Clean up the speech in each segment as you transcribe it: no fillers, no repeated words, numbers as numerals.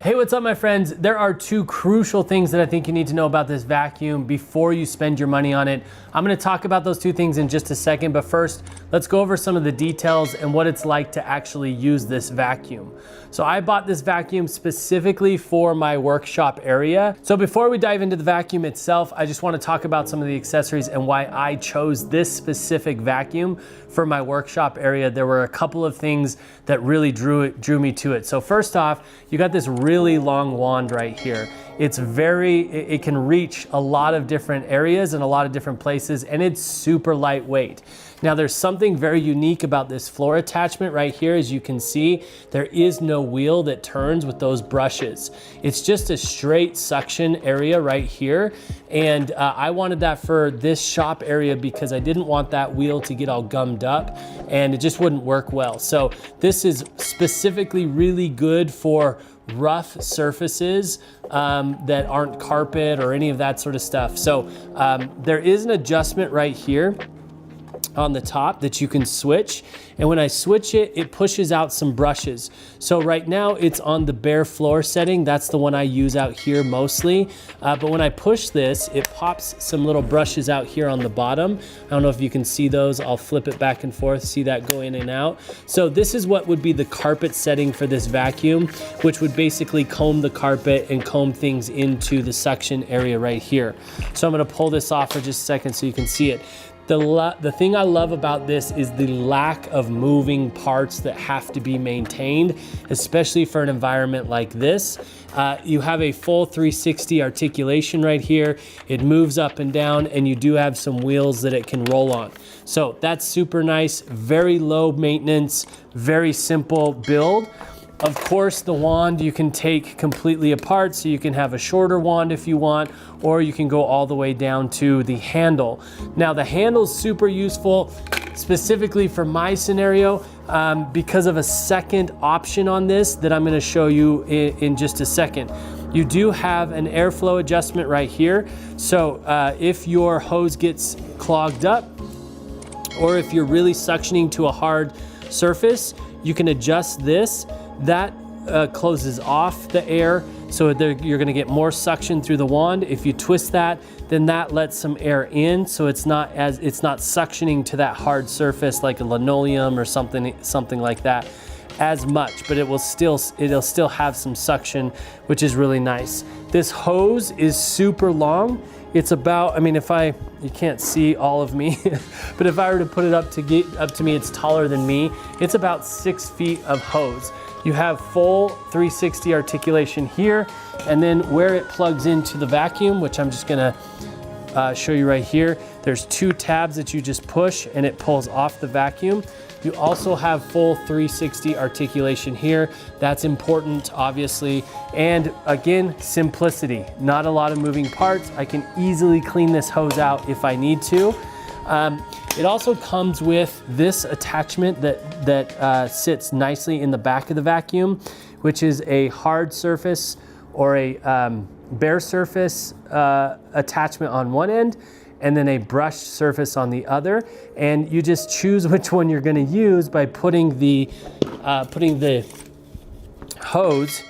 Hey, what's up my friends? There are two crucial things that I think you need to know about this vacuum before you spend your money on it. I'm gonna talk about those two things in just a second, but first, let's go over some of the details and what it's like to actually use this vacuum. So I bought this vacuum specifically for my workshop area. So before we dive into the vacuum itself, I just wanna talk about some of the accessories and why I chose this specific vacuum for my workshop area. There were a couple of things that really drew me to it. So first off, you got this really long wand right here. It can reach a lot of different areas and a lot of different places, and it's super lightweight. Now there's something very unique about this floor attachment right here. As you can see, there is no wheel that turns with those brushes. It's just a straight suction area right here. And I wanted that for this shop area because I didn't want that wheel to get all gummed up and it just wouldn't work well. So this is specifically really good for rough surfaces that aren't carpet or any of that sort of stuff. So there is an adjustment right here on the top that you can switch. And when I switch it, it pushes out some brushes. So right now it's on the bare floor setting. That's the one I use out here mostly. But when I push this, it pops some little brushes out here on the bottom. I don't know if you can see those. I'll flip it back and forth, see that go in and out. So this is what would be the carpet setting for this vacuum, which would basically comb the carpet and comb things into the suction area right here. So I'm gonna pull this off for just a second so you can see it. The thing I love about this is the lack of moving parts that have to be maintained, especially for an environment like this. You have a full 360 articulation right here. It moves up and down, and you do have some wheels that it can roll on. So that's super nice, very low maintenance, very simple build. Of course, the wand you can take completely apart, so you can have a shorter wand if you want, or you can go all the way down to the handle. Now, the handle's super useful, specifically for my scenario, because of a second option on this that I'm gonna show you in just a second. You do have an airflow adjustment right here. So if your hose gets clogged up, or if you're really suctioning to a hard surface, you can adjust this. That closes off the air, so you're gonna get more suction through the wand. If you twist that, then that lets some air in, so it's not suctioning to that hard surface like a linoleum or something like that as much, but it'll still have some suction, which is really nice. This hose is super long. It's about, I mean, you can't see all of me, but if I were to put it up to me, it's taller than me. It's about 6 feet of hose. You have full 360 articulation here, and then where it plugs into the vacuum, which I'm just gonna show you right here, there's 2 tabs that you just push and it pulls off the vacuum. You also have full 360 articulation here. That's important, obviously. And again, simplicity. Not a lot of moving parts. I can easily clean this hose out if I need to. It also comes with this attachment that sits nicely in the back of the vacuum, which is a hard surface or a bare surface attachment on one end, and then a brushed surface on the other. And you just choose which one you're gonna use by putting the hose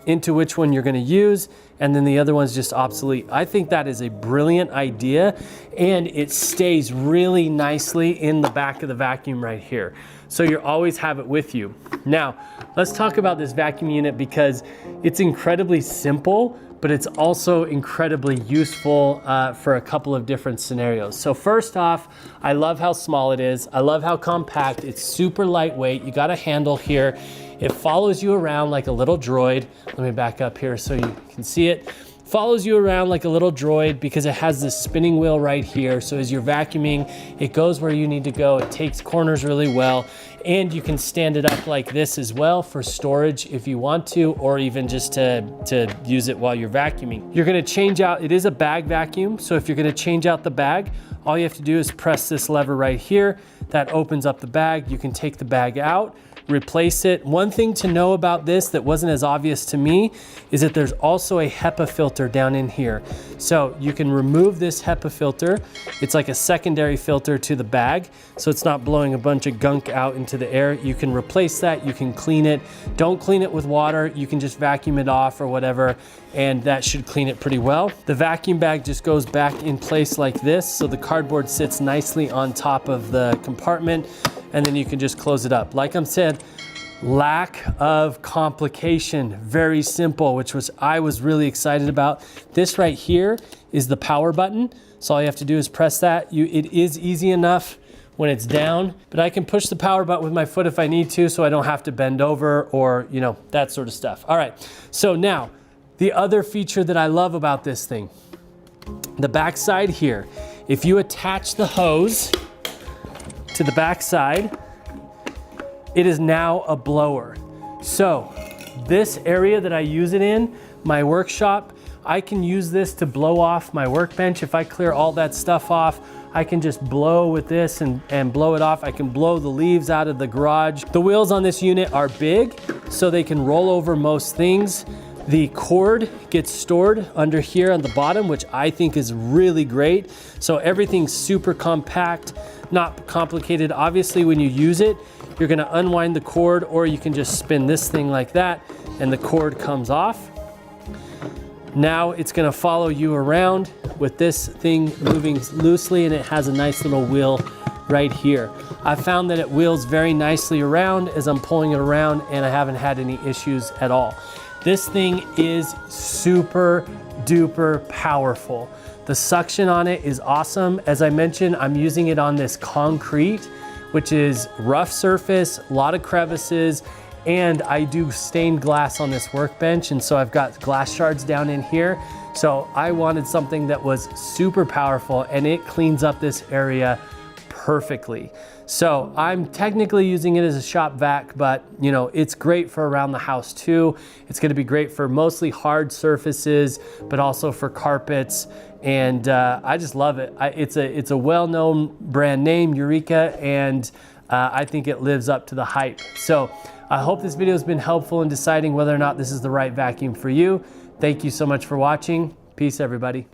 into which one you're gonna use, and then the other one's just obsolete. I think that is a brilliant idea, and it stays really nicely in the back of the vacuum right here. So you always have it with you. Now, let's talk about this vacuum unit because it's incredibly simple, but it's also incredibly useful for a couple of different scenarios. So first off, I love how small it is. I love how compact. It's super lightweight. You got a handle here. It follows you around like a little droid. Let me back up here so you can see it. Follows you around like a little droid because it has this spinning wheel right here. So as you're vacuuming, it goes where you need to go. It takes corners really well. And you can stand it up like this as well for storage if you want to, or even just to use it while you're vacuuming. You're gonna change out, it is a bag vacuum. So if you're gonna change out the bag, all you have to do is press this lever right here. That opens up the bag. You can take the bag out. replace it. One thing to know about this that wasn't as obvious to me is that there's also a HEPA filter down in here. So you can remove this HEPA filter. It's like a secondary filter to the bag, so it's not blowing a bunch of gunk out into the air. You can replace that, you can clean it. Don't clean it with water, you can just vacuum it off or whatever, and that should clean it pretty well. The vacuum bag just goes back in place like this, so the cardboard sits nicely on top of the compartment, and then you can just close it up. Like I said, lack of complication, very simple, which I was really excited about. This right here is the power button, so all you have to do is press that. It is easy enough when it's down, but I can push the power button with my foot if I need to, so I don't have to bend over or, you know, that sort of stuff. All right, so now, the other feature that I love about this thing, the back side here, if you attach the hose to the back side, it is now a blower. So this area that I use it in, my workshop, I can use this to blow off my workbench. If I clear all that stuff off, I can just blow with this and blow it off. I can blow the leaves out of the garage. The wheels on this unit are big, so they can roll over most things. The cord gets stored under here on the bottom, which I think is really great. So everything's super compact, not complicated. Obviously, when you use it, you're gonna unwind the cord, or you can just spin this thing like that and the cord comes off. Now it's gonna follow you around with this thing moving loosely, and it has a nice little wheel right here. I found that it wheels very nicely around as I'm pulling it around, and I haven't had any issues at all. This thing is super duper powerful. The suction on it is awesome. As I mentioned, I'm using it on this concrete, which is rough surface, a lot of crevices, and I do stained glass on this workbench, and so I've got glass shards down in here. So I wanted something that was super powerful, and it cleans up this area perfectly. So I'm technically using it as a shop vac, but you know, it's great for around the house too. It's gonna be great for mostly hard surfaces, but also for carpets. And I just love it. It's a well-known brand name, Eureka, and I think it lives up to the hype. So I hope this video has been helpful in deciding whether or not this is the right vacuum for you. Thank you so much for watching. Peace, everybody.